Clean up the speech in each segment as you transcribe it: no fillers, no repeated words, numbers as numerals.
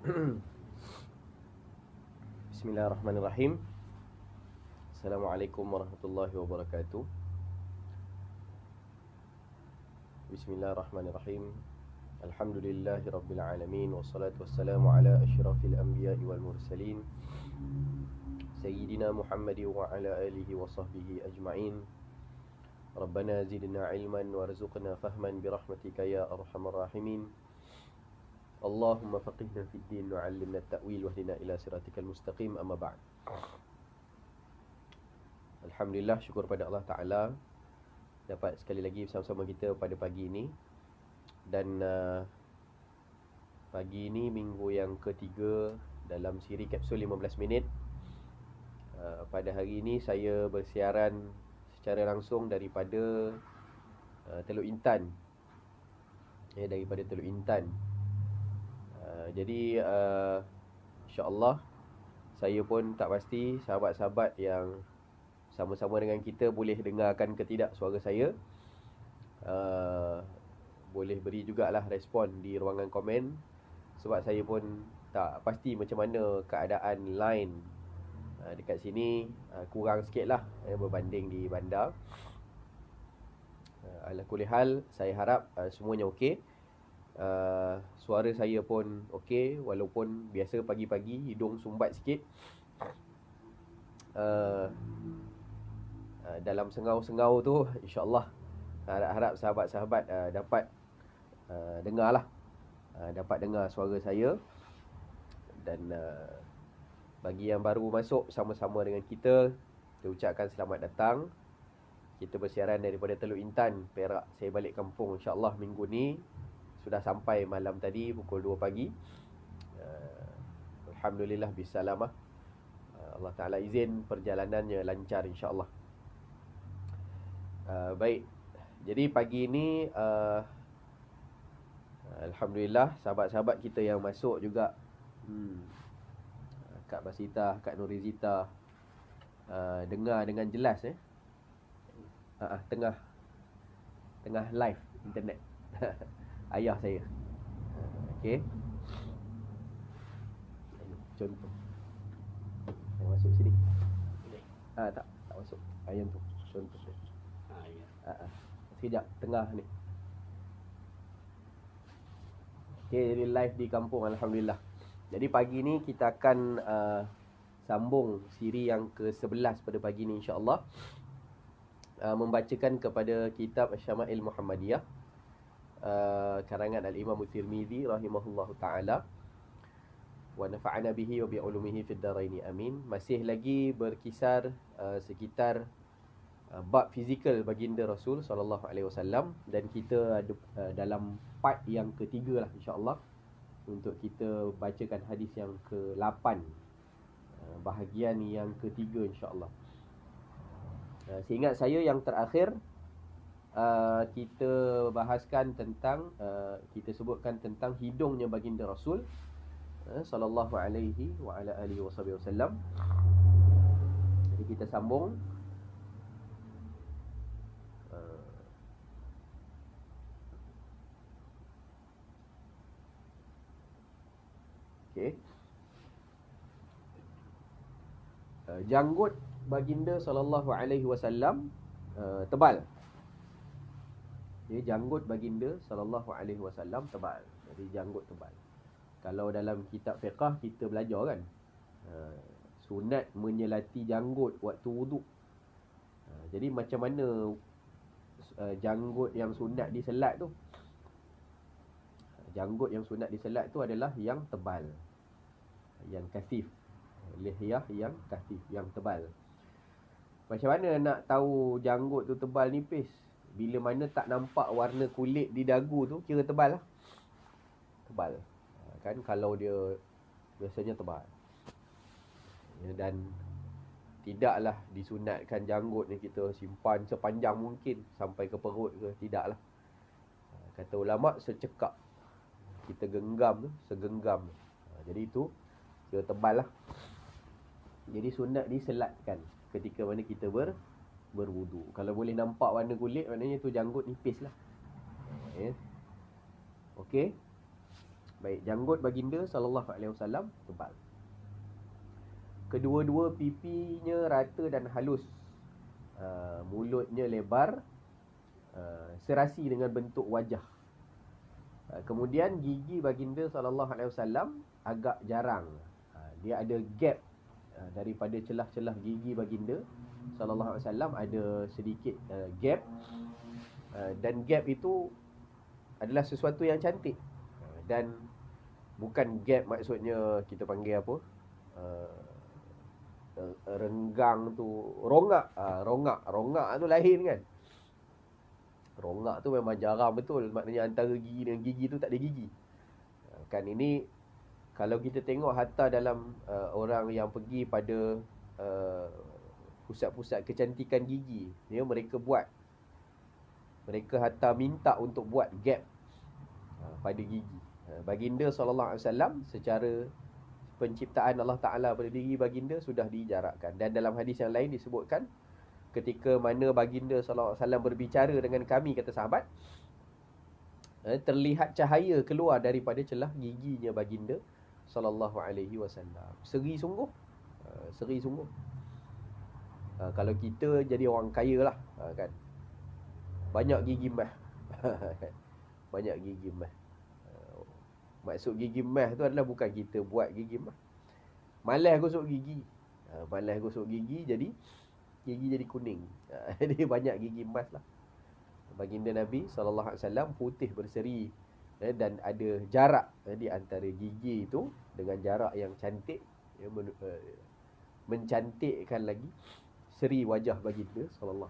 Bismillahirrahmanirrahim. Assalamualaikum warahmatullahi wabarakatuh. Bismillahirrahmanirrahim. Alhamdulillahi rabbil alamin, wassalatu wassalamu ala asyrafil anbiya'i wal mursalin, Sayyidina Muhammadin wa ala alihi wa sahbihi ajma'in. Rabbana zidna ilman warzuqna fahman birahmatika ya arhamar rahimin. Allahumma faqihna fid din wa 'allimna at-ta'wil wahdina ila siratikal mustaqim, amma ba'd. Alhamdulillah, syukur pada Allah Ta'ala dapat sekali lagi bersama-sama kita pada pagi ini. Dan pagi ini minggu yang ketiga dalam siri kapsul 15 minit. Pada hari ini saya bersiaran secara langsung daripada Teluk Intan. Daripada Teluk Intan. Jadi insya-Allah saya pun tak pasti sahabat-sahabat yang sama-sama dengan kita boleh dengarkan ke tidak suara saya. Boleh beri jugalah respon di ruangan komen, sebab saya pun tak pasti macam mana keadaan line dekat sini. Kurang sikit lah berbanding di bandar. Ala kulli hal, saya harap semuanya okey. Suara saya pun okey, walaupun biasa pagi-pagi hidung sumbat sikit. Dalam sengau-sengau tu, insya-Allah harap sahabat-sahabat dapat dengarlah, dapat dengar suara saya. Dan bagi yang baru masuk sama-sama dengan kita, kita ucapkan selamat datang. Kita bersiaran daripada Teluk Intan, Perak. Saya balik kampung insya-Allah minggu ni. Sudah sampai malam tadi pukul 2 pagi. Alhamdulillah bisalamah. Allah Ta'ala izin perjalanannya lancar insya-Allah. Baik. Jadi pagi ini alhamdulillah sahabat-sahabat kita yang masuk juga, Kak Basita, Kak Nurizita, dengar dengan jelas tengah live internet. Ayah saya. Okey. Contoh. Saya masuk sini. Tak masuk. Ayam tu. Contoh dia. Ya. Sekejap tengah ni. Okey, jadi live di kampung alhamdulillah. Jadi pagi ni kita akan sambung siri yang ke-11 pada pagi ni insya-Allah. Membacakan kepada kitab Asy-Syama'il Muhammadiyah, karangan Al-Imam Tirmizi rahimahullahu ta'ala. Wa nafa'ana bihi wa bi'ulumihi fid dharaini amin. Masih lagi berkisar sekitar bab fizikal baginda Rasul sallallahu alaihi wasallam, dan kita ada dalam part yang ketiga lah insya-Allah, untuk kita bacakan hadis yang ke-8, bahagian yang ketiga insya-Allah. Seingat saya yang terakhir kita bahaskan tentang, kita sebutkan tentang hidungnya baginda Rasul sallallahu alaihi wa ala alihi wasallam. Jadi kita sambung. Okey. Janggut baginda sallallahu alaihi wasallam tebal. Janggut baginda sallallahu alaihi wasallam tebal. Jadi janggut tebal. Kalau dalam kitab fiqh kita belajar kan, sunat menyelati janggut waktu wuduk. Jadi macam mana janggut yang sunat diselat tu? Janggut yang sunat diselat tu adalah yang tebal, yang kasif. Lihyah yang kasif, yang tebal. Macam mana nak tahu janggut tu tebal nipis? Bila mana tak nampak warna kulit di dagu tu, kira tebal lah. Tebal. Kan kalau dia biasanya tebal. Dan tidaklah disunatkan janggut ni kita simpan sepanjang mungkin sampai ke perut ke, tidaklah. Kata ulama secekap kita genggam tu, segenggam. Jadi itu kira tebal lah. Jadi sunat diselatkan ketika mana kita berwudu. Kalau boleh nampak warna kulit, maknanya tu janggut nipis lah. Okey. Baik, janggut baginda SAW tebal. Kedua-dua pipinya rata dan halus. Mulutnya lebar, serasi dengan bentuk wajah. Kemudian gigi baginda SAW agak jarang. Dia ada gap daripada celah-celah gigi baginda SAW, ada sedikit gap. Dan gap itu adalah sesuatu yang cantik. Dan bukan gap maksudnya kita panggil apa, renggang tu, rongak. Rongak tu lain kan. Rongak tu memang jarang betul. Maknanya antara gigi dengan gigi tu tak ada gigi. Kan ini, kalau kita tengok hatta dalam orang yang pergi pada pusat-pusat kecantikan gigi, mereka buat. Mereka hatta minta untuk buat gap pada gigi. Baginda SAW secara penciptaan Allah Ta'ala pada diri baginda sudah dijarakkan. Dan dalam hadis yang lain disebutkan, ketika mana baginda SAW berbicara dengan kami, kata sahabat, terlihat cahaya keluar daripada celah giginya baginda SAW. Seri sungguh. Seri sungguh. Kalau kita jadi orang kaya lah, kan, banyak gigi mah. Banyak gigi mah. Maksud gigi mah tu adalah bukan kita buat gigi mah. Malas gosok gigi. Malas gosok gigi, jadi gigi jadi kuning. Jadi banyak gigi emas lah. Baginda Nabi SAW putih berseri, dan ada jarak di antara gigi itu dengan jarak yang cantik, mencantikkan lagi seri wajah baginda SAW.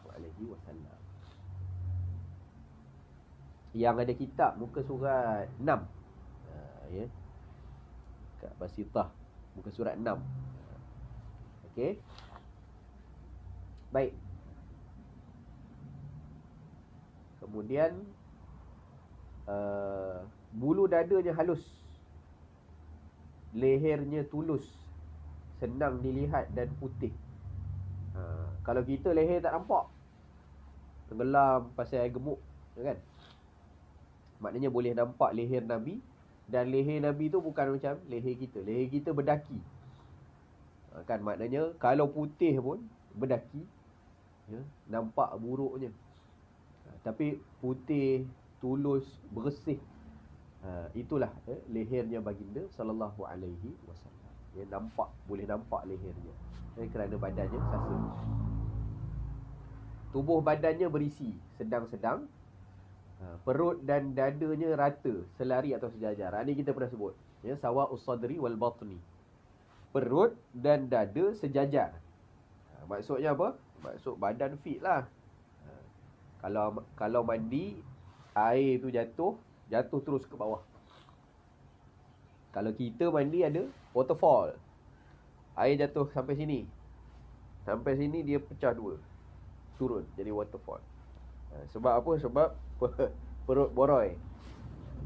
Yang ada kitab muka surat 6, ya, kat Basitah muka surat 6. Okey. Baik. Kemudian bulu dadanya halus, lehernya tulus, senang dilihat dan putih. Kalau kita leher tak nampak, tenggelam pasal air gemuk, kan? Maknanya boleh nampak leher Nabi. Dan leher Nabi tu bukan macam leher kita. Leher kita berdaki, kan? Maknanya kalau putih pun berdaki, ya, nampak buruknya. Tapi putih, tulus, bersih, itulah lehernya baginda sallallahu alaihi wasallam. Ya, nampak, boleh nampak lehernya, kerana badannya sasa. Tubuh badannya berisi, sedang-sedang. Perut dan dadanya rata, selari atau sejajar. Ini kita pernah sebut, ya, sawa'us sadri wal batni. Perut dan dada sejajar. Maksudnya apa? Maksud badan fit lah. Kalau mandi, air tu jatuh terus ke bawah. Kalau kita mandi ada waterfall, air jatuh sampai sini. Sampai sini dia pecah dua, turun jadi waterfall. Sebab apa? Sebab perut boroi.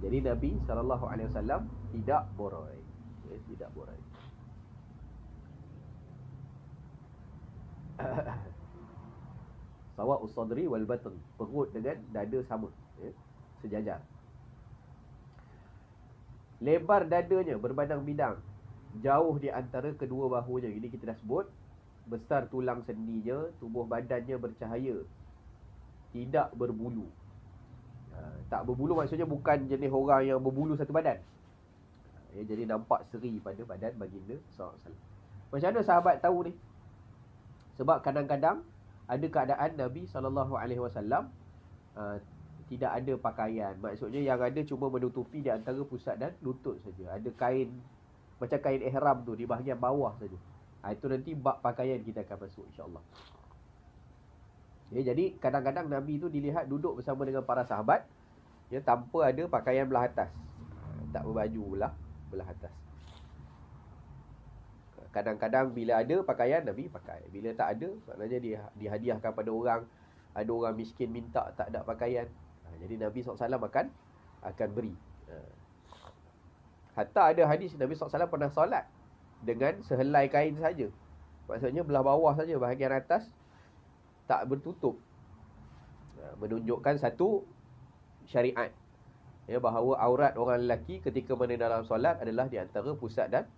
Jadi Nabi SAW tidak boroi. Tidak boroi. Sawa'us sadri wal batn. Perut dengan dada sama, ya, sejajar. Lebar dadanya berbandang bidang, jauh di antara kedua bahunya. Ini kita dah sebut. Besar tulang sendinya, tubuh badannya bercahaya, tidak berbulu. Tak berbulu maksudnya bukan jenis orang yang berbulu satu badan. Ya, jadi nampak seri pada badan baginda SAW. Macam mana sahabat tahu ni? Sebab kadang-kadang ada keadaan Nabi SAW tidak ada pakaian. Maksudnya yang ada cuma menutupi di antara pusat dan lutut saja. Ada kain, macam kain ihram tu, di bahagian bawah saja. Itu nanti bab pakaian kita akan masuk, insyaAllah. Ya, jadi kadang-kadang Nabi tu dilihat duduk bersama dengan para sahabat, ya, tanpa ada pakaian belah atas. Tak berbaju belah atas. Kadang-kadang bila ada pakaian, Nabi pakai. Bila tak ada, maknanya dihadiahkan pada orang. Ada orang miskin minta, tak ada pakaian. Jadi Nabi SAW akan beri. Hatta ada hadis Nabi SAW pernah solat dengan sehelai kain saja. Maksudnya belah bawah saja, bahagian atas tak bertutup. Menunjukkan satu syariat. Ya, bahawa aurat orang lelaki ketika mana dalam solat adalah di antara pusat dan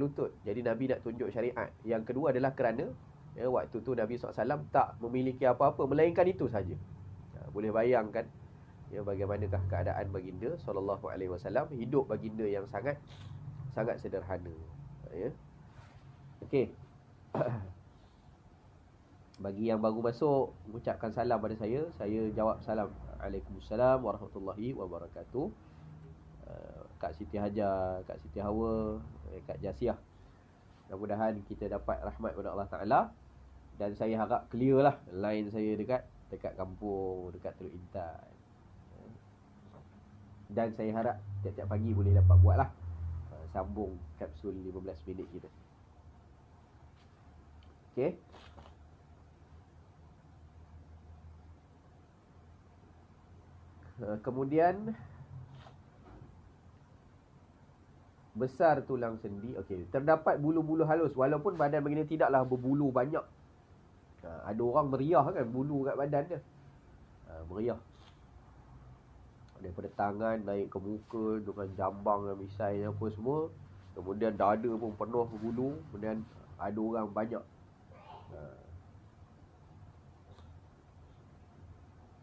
lutut. Jadi Nabi nak tunjuk syariat. Yang kedua adalah kerana waktu tu Nabi SAW tak memiliki apa-apa melainkan itu saja. Boleh bayangkan bagaimanakah keadaan baginda SAW. Hidup baginda yang sangat sederhana. Okey. Bagi yang baru masuk, mengucapkan salam pada saya jawab salam. Waalaikumsalam warahmatullahi wabarakatuh. Kak Siti Hajar, Kak Siti Hawa, Kak Jasiah. Mudah-mudahan kita dapat rahmat kepada Allah Ta'ala. Dan saya harap clear lah line saya dekat kampung, dekat Teluk Intan. Dan saya harap tiap-tiap pagi boleh dapat buat lah, sambung kapsul 15 minit kita. Okey. Kemudian besar tulang sendi. Okey, terdapat bulu-bulu halus walaupun badan baginda tidaklah berbulu banyak. Ada orang meriah kan bulu kat badan dia. Meriah. Daripada tangan naik ke muka dengan jambang dan misai apa semua. Kemudian dada pun penuh bulu. Kemudian ada orang banyak.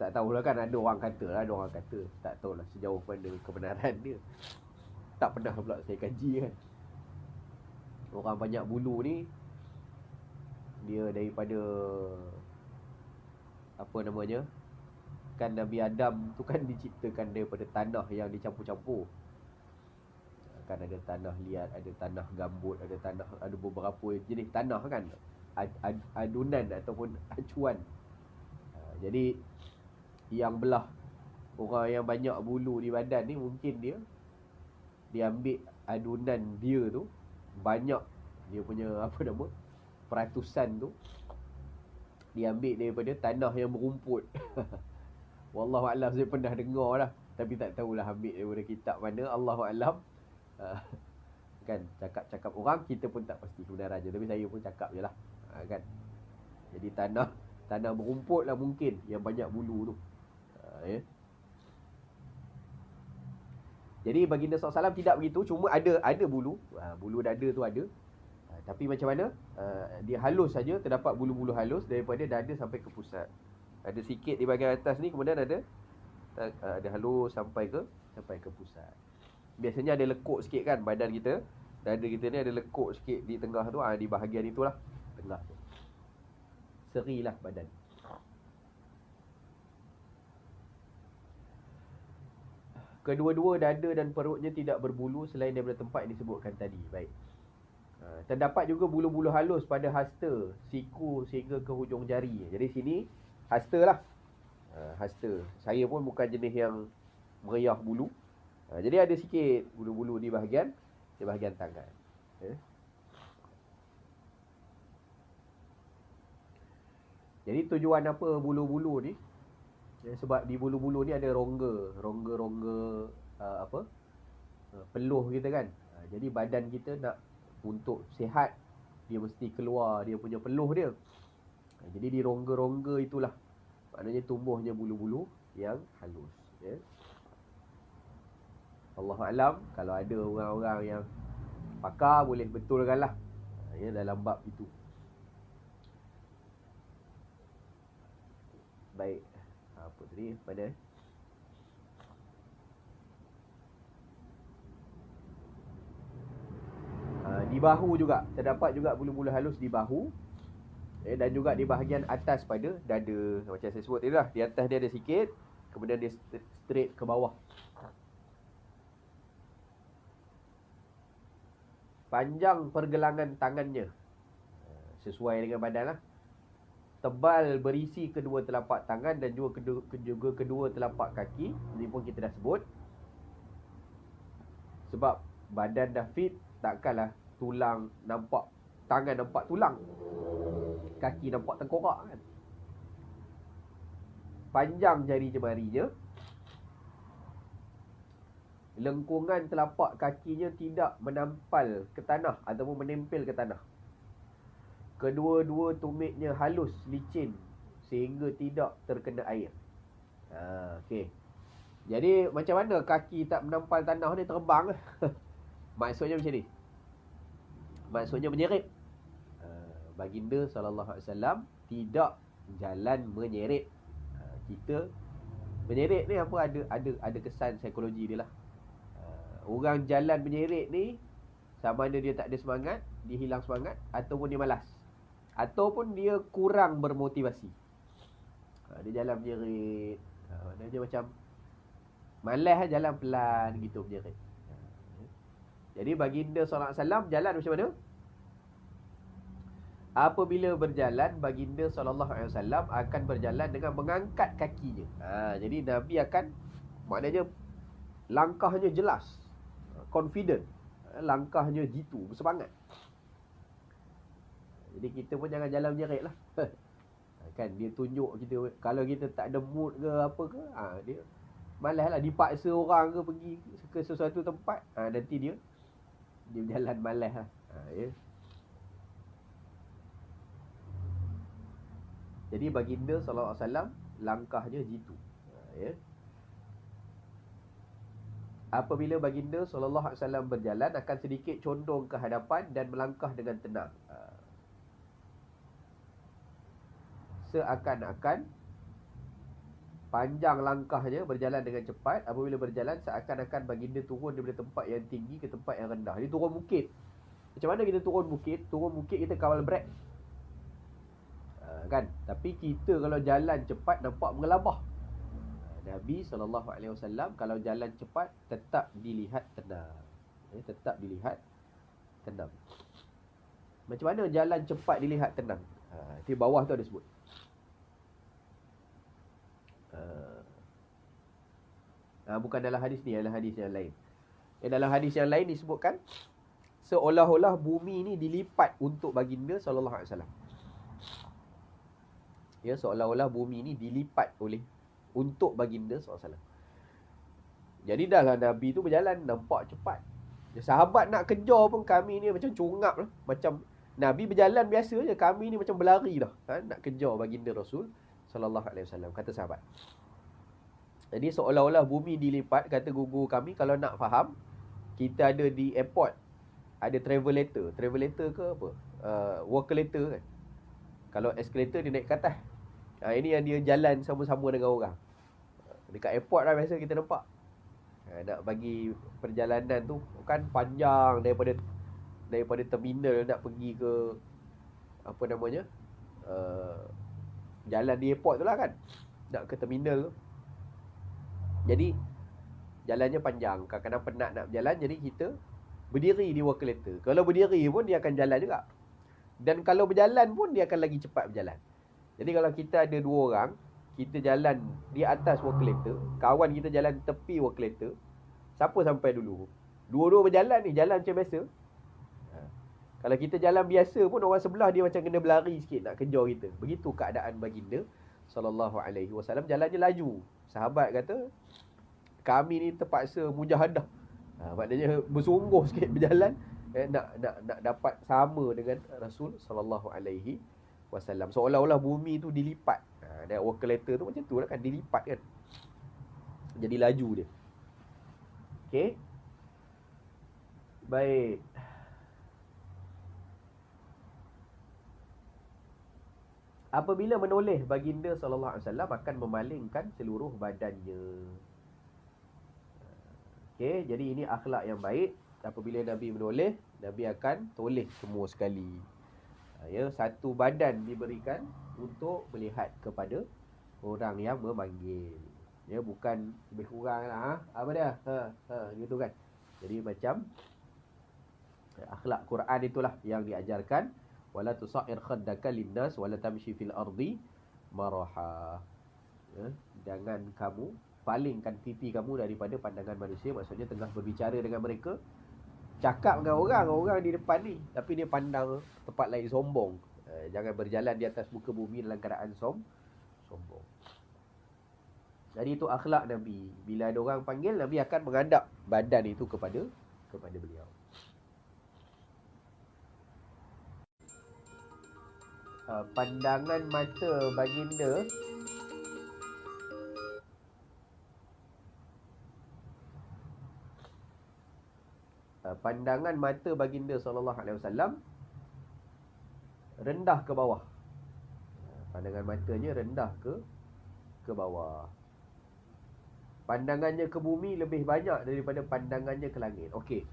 Tak tahulah kan, ada orang kata. Tak tahulah sejauh mana kebenaran dia. Tak pernah pula saya kaji kan. Orang banyak bulu ni, dia daripada apa namanya, kan Nabi Adam tu kan diciptakan daripada tanah yang dicampur-campur. Kan ada tanah liat, ada tanah gambut, ada beberapa jenis tanah kan, adunan ataupun acuan. Jadi yang belah orang yang banyak bulu di badan ni, mungkin dia ambil adunan dia tu banyak, dia punya apa nama, peratusan tu diambil daripada tanah yang berumput. Wallahualam, saya pernah dengar lah, tapi tak tahulah ambil daripada kitab mana. Allahualam. Kan cakap-cakap orang, kita pun tak pasti kebenarannya, tapi saya pun cakap je lah. Kan, jadi tanah berumput lah mungkin yang banyak bulu tu. Jadi baginda SAW tidak begitu, cuma ada bulu. Bulu dada tu ada. Tapi macam mana? Dia halus saja, terdapat bulu-bulu halus daripada dada sampai ke pusat. Ada sikit di bahagian atas ni, kemudian ada halus sampai ke pusat. Biasanya ada lekuk sikit kan badan kita. Dada kita ni ada lekuk sikit di tengah tu, di bahagian itulah, tengah tu. Serilah badan. Kedua-dua dada dan perutnya tidak berbulu selain daripada tempat yang disebutkan tadi. Baik. Terdapat juga bulu-bulu halus pada hasta, siku sehingga ke hujung jari. Jadi sini hasta lah. Hasta. Saya pun bukan jenis yang meriah bulu. Jadi ada sikit bulu-bulu di bahagian tangan. Jadi tujuan apa bulu-bulu ni? Sebab di bulu-bulu ni ada rongga peluh kita kan. Jadi badan kita nak untuk sihat, dia mesti keluar dia punya peluh dia. Jadi di rongga-rongga itulah maknanya tumbuhnya bulu-bulu yang halus. Allahualam, kalau ada orang-orang yang pakar boleh betulkan lah dalam bab itu. Baik. Apa tadi? Pada di bahu juga terdapat juga bulu-bulu halus di bahu, dan juga di bahagian atas pada dada. Macam saya sebut tadi lah, di atas dia ada sikit, kemudian dia straight ke bawah. Panjang pergelangan tangannya sesuai dengan badan lah. Tebal berisi kedua telapak tangan dan juga kedua telapak kaki. Ini pun kita dah sebut. Sebab badan dah fit, takkanlah tulang nampak, tangan nampak tulang, kaki nampak tengkorak kan. Panjang jari jemarinya. Lengkungan telapak kakinya tidak menampal ke tanah ataupun menempel ke tanah. Kedua-dua tumitnya halus, licin sehingga tidak terkena air. Okey. Jadi macam mana kaki tak menampal tanah ni terbang? Maksudnya macam ni. Maksudnya menyeret. Baginda SAW tidak jalan menyeret. Kita menyeret ni apa, ada kesan psikologi dia lah. Orang jalan menyeret ni sama ada dia tak ada semangat, dia hilang semangat, ataupun dia malas, ataupun dia kurang bermotivasi. Dia jalan menyeret, maknanya macam malas jalan pelan gitu menyeret. Jadi baginda SAW jalan macam mana? Apabila berjalan, baginda SAW akan berjalan dengan mengangkat kakinya. Jadi Nabi akan, maknanya langkahnya jelas, confident, langkahnya jitu, bersemangat. Jadi kita pun jangan jalan menyeret lah. Kan dia tunjuk kita, kalau kita tak ada mood ke apa ke, dia malas lah, dipaksa orang ke pergi ke sesuatu tempat, nanti dia berjalan malas lah. Ya. Jadi baginda SAW langkahnya jitu. Ya. Apabila baginda SAW berjalan, akan sedikit condong ke hadapan dan melangkah dengan tenang. Seakan-akan panjang langkahnya, berjalan dengan cepat. Apabila berjalan, seakan-akan baginda turun daripada tempat yang tinggi ke tempat yang rendah. Dia turun bukit. Macam mana kita turun bukit? Turun bukit kita kawal brek, kan? Tapi kita kalau jalan cepat nampak mengelabah. Nabi SAW kalau jalan cepat tetap dilihat tenang. Tetap dilihat tenang. Macam mana jalan cepat dilihat tenang? Di bawah tu ada sebut. Bukan dalam hadis ni, dalam hadis yang lain. Dalam hadis yang lain disebutkan seolah-olah bumi ni dilipat untuk baginda SAW. Ya, seolah-olah bumi ni dilipat untuk baginda SAW. Jadi dah lah Nabi tu berjalan nampak cepat. Sahabat nak kejar pun kami ni macam cungap lah. Macam Nabi berjalan biasa je, kami ni macam berlari dah, nak kejar baginda Rasul SAW, kata sahabat. Jadi seolah-olah bumi dilipat, kata guru kami, kalau nak faham, kita ada di airport, ada travel letter ke apa, walker letter kan. Kalau escalator dia naik ke atas. Ini yang dia jalan sama-sama dengan orang. Dekat airport lah biasa kita nampak. Nak bagi perjalanan tu kan panjang, daripada terminal nak pergi ke apa namanya, jalan di airport tu lah kan, nak ke terminal tu. Jadi jalannya panjang, kadang-kadang penat nak berjalan. Jadi kita berdiri di walker letter. Kalau berdiri pun dia akan jalan juga, dan kalau berjalan pun dia akan lagi cepat berjalan. Jadi kalau kita ada 2 orang, kita jalan di atas walker letter, kawan kita jalan tepi walker letter, siapa sampai dulu? Dua-dua berjalan ni, jalan macam biasa. Kalau kita jalan biasa pun, orang sebelah dia macam kena berlari sikit nak kejar kita. Begitu keadaan baginda SAW, jalannya laju. Sahabat kata, kami ni terpaksa mujahadah, maknanya bersungguh sikit berjalan, nak dapat sama dengan Rasul SAW. Seolah-olah bumi tu dilipat. Dan walker letter tu macam tu lah kan, dilipat kan, jadi laju dia. Okey, baik. Apabila menoleh, baginda SAW akan memalingkan seluruh badannya. Okey, jadi ini akhlak yang baik. Apabila Nabi menoleh, Nabi akan toleh semua sekali. Ya, satu badan diberikan untuk melihat kepada orang yang memanggil. Ya, bukan lebih kurang lah. Apa dia? Gitu kan. Jadi macam akhlak Quran itulah yang diajarkan. Wala tusair khaddaka linnas wala tamshi fil ardi maraha. Ya, jangan kamu palingkan pipi kamu daripada pandangan manusia. Maksudnya tengah berbicara dengan mereka, cakap dengan orang di depan ni, tapi dia pandang tempat lain, sombong. Jangan berjalan di atas muka bumi dalam keadaan sombong. Jadi itu akhlak Nabi. Bila ada orang panggil, Nabi akan menghadap badan itu kepada beliau. Pandangan mata baginda pandangan mata baginda SAW rendah ke bawah. Pandangan matanya rendah ke bawah. Pandangannya ke bumi lebih banyak daripada pandangannya ke langit. Okey.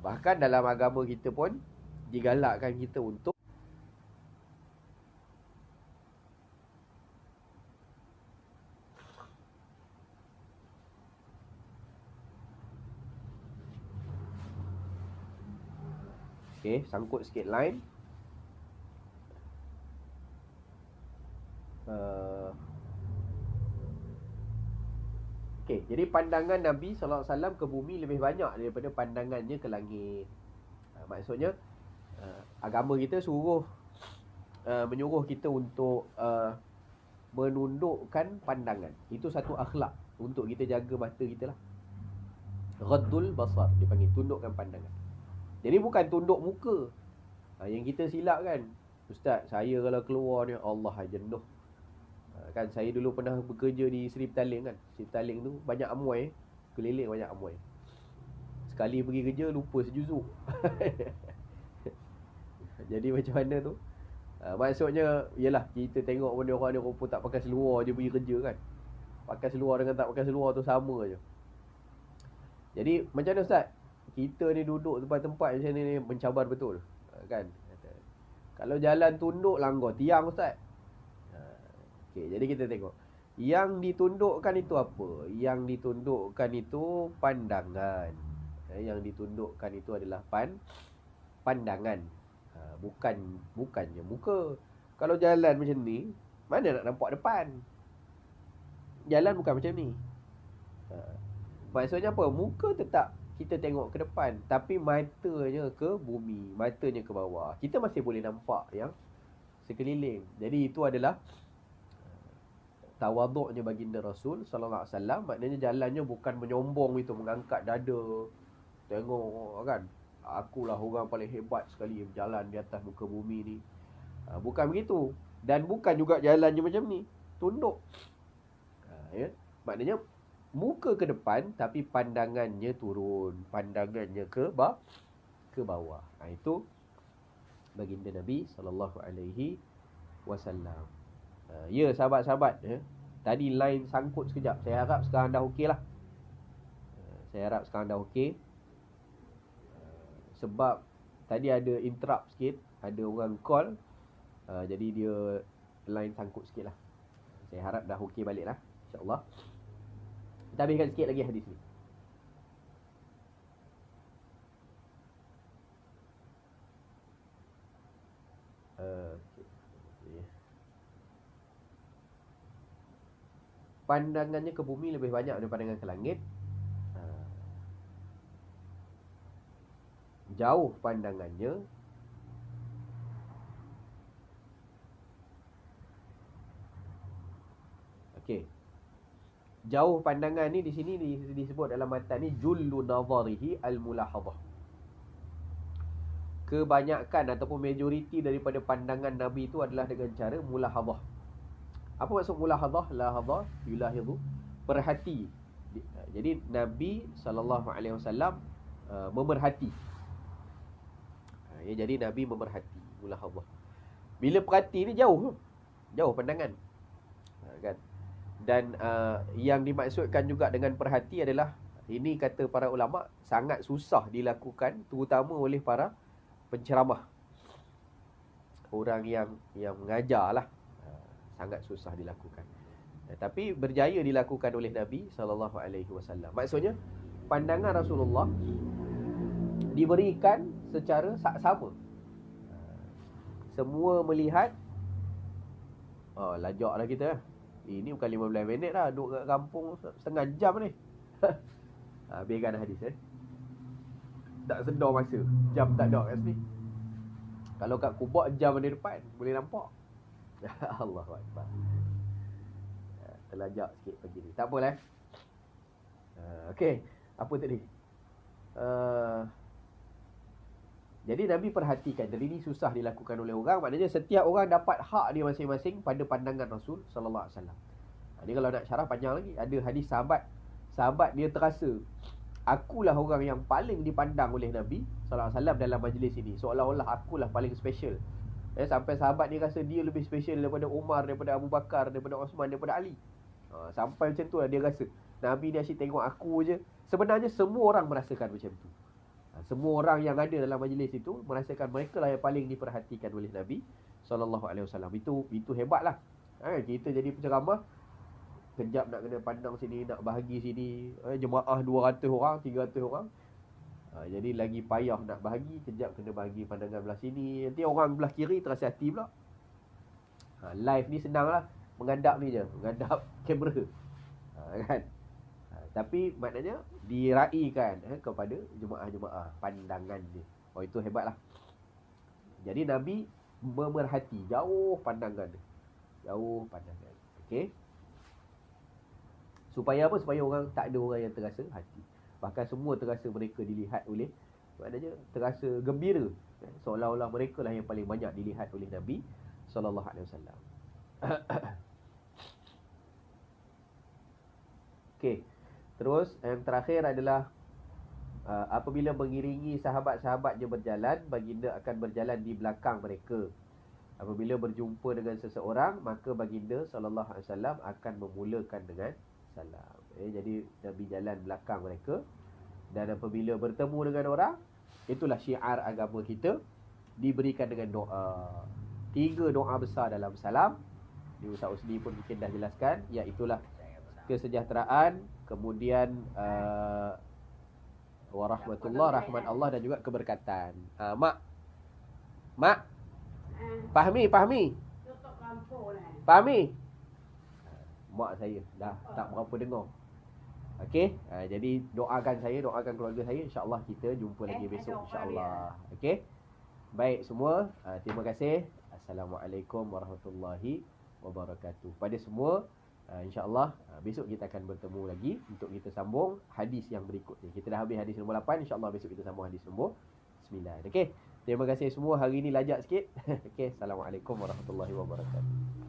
Bahkan dalam agama kita pun digalakkan kita untuk sangkut sikit line. Jadi pandangan Nabi SAW ke bumi lebih banyak daripada pandangannya ke langit. Maksudnya agama kita menyuruh kita untuk menundukkan pandangan. Itu satu akhlak untuk kita jaga mata kita lah. Ghaddul basar dipanggil, tundukkan pandangan. Jadi bukan tunduk muka. Yang kita silap kan, Ustaz, saya kalau keluar ni Allah jenuh. Kan saya dulu pernah bekerja di Seri Petaling kan. Seri Petaling tu banyak amuai, keliling banyak amuai. Sekali pergi kerja lupa sejuzuk. Jadi macam mana tu? Maksudnya yalah, kita tengok benda orang ni rupa tak pakai seluar je pergi kerja kan. Pakai seluar dengan tak pakai seluar tu sama je. Jadi macam mana Ustaz? Kita ni duduk tempat-tempat macam ni mencabar betul kan. Kalau jalan tunduk langgar tiang Ustaz. Jadi kita tengok yang ditundukkan itu apa? Yang ditundukkan itu pandangan. Yang ditundukkan itu adalah pandangan. Bukannya muka. Kalau jalan macam ni, mana nak nampak depan? Jalan bukan macam ni. Maksudnya apa? Muka tetap kita tengok ke depan, tapi matanya ke bumi, matanya ke bawah. Kita masih boleh nampak yang sekeliling. Jadi itu adalah tawaduknya baginda Rasul sallallahu alaihi wasallam. Maknanya jalannya bukan menyombong itu, mengangkat dada. Tengok kan, akulah orang paling hebat sekali berjalan di atas muka bumi ni. Bukan begitu. Dan bukan juga jalannya macam ni, tunduk. Maknanya muka ke depan tapi pandangannya turun, pandangannya ke bawah. Itu baginda Nabi sallallahu alaihi wasallam. Ya sahabat-sahabat, tadi line sangkut sekejap. Saya harap sekarang dah okey lah. Sebab tadi ada interrupt sikit, ada orang call. Jadi dia line sangkut sikit lah. Saya harap dah okey balik lah, insyaAllah. Kita habiskan sikit lagi hadis ni. Pandangannya ke bumi lebih banyak daripada pandangan ke langit. Jauh pandangannya jauh pandangan ni di sini disebut dalam matan ni jullu nazarihi al-mulahadhah. Kebanyakan ataupun majoriti daripada pandangan Nabi itu adalah dengan cara mulahadhah. Apa maksud mulahadhah? Lahadhah yulahidhu, perhati. Jadi Nabi SAW memerhati. Jadi Nabi memerhati, mulahadhah. Bila perhati ni jauh pandangan, kan? Dan yang dimaksudkan juga dengan perhati adalah, ini kata para ulama, sangat susah dilakukan, terutama oleh para penceramah, orang yang mengajar lah. Sangat susah dilakukan, tapi berjaya dilakukan oleh Nabi SAW. Maksudnya pandangan Rasulullah diberikan secara sama. Semua melihat. Lajak lah kita. Ini bukan 15 minit lah, duduk kat kampung setengah jam ni. Habiskan hadis tak sedar masa. Jam tak ada kat sini. Kalau kat Kubah, jam di depan boleh nampak. Allahu Akbar. Terlajak sikit pagi ni. Tak apalah. Okey, apa tadi? Jadi Nabi perhatikan. Jadi ini susah dilakukan oleh orang. Maknanya setiap orang dapat hak dia masing-masing pada pandangan Rasul sallallahu alaihi wasallam. Jadi kalau nak syarah panjang lagi, ada hadis sahabat dia terasa akulah orang yang paling dipandang oleh Nabi sallallahu alaihi wasallam dalam majlis ini. Seolah-olah akulah paling special. Sampai sahabat ni rasa dia lebih special daripada Umar, daripada Abu Bakar, daripada Osman, daripada Ali. Sampai macam tu lah dia rasa. Nabi ni asyik tengok aku je. Sebenarnya semua orang merasakan macam tu. Semua orang yang ada dalam majlis itu merasakan mereka lah yang paling diperhatikan oleh Nabi sallallahu alaihi wasallam. Itu hebatlah. Kita jadi penceramah, kejap nak kena pandang sini, nak bahagi sini, jemaah 200 orang, 300 orang. Jadi lagi payah nak bahagi, kejap kena bahagi pandangan belah sini, nanti orang belah kiri terasa hati pula. Live ni senang lah, menghadap ni je, menghadap kamera, kan. Tapi maknanya diraikan kepada jemaah-jemaah pandangan dia. Itu hebat lah. Jadi Nabi memerhati jauh pandangan dia, jauh pandangan. Okey. Supaya apa? Supaya orang tak ada orang yang terasa hati. Bahkan semua terasa mereka dilihat oleh, maknanya terasa gembira. Seolah-olah mereka lah yang paling banyak dilihat oleh Nabi sallallahu alaihi wasallam. Okey. Terus yang terakhir adalah apabila mengiringi sahabat-sahabatnya berjalan, baginda akan berjalan di belakang mereka. Apabila berjumpa dengan seseorang, maka baginda sallallahu alaihi wasallam akan memulakan dengan salam. Jadi Nabi jalan belakang mereka. Dan apabila bertemu dengan orang, itulah syiar agama kita, diberikan dengan doa. 3 doa besar dalam salam. Di Ustaz Usni pun mungkin dah jelaskan, iaitulah kesejahteraan, kemudian warahmatullah, rahmat Allah, dan juga keberkatan. Mak Fahmi mak saya dah tak berapa dengar. Okey, jadi doakan saya, doakan keluarga saya, insya-Allah kita jumpa lagi besok, insya-Allah. Okey. Baik semua, terima kasih. Assalamualaikum warahmatullahi wabarakatuh. Pada semua, insya-Allah besok kita akan bertemu lagi untuk kita sambung hadis yang berikutnya. Kita dah habis hadis nombor 8, insya-Allah besok kita sambung hadis nombor 9. Okey. Terima kasih semua. Hari ni lajak sikit. Okey, assalamualaikum warahmatullahi wabarakatuh.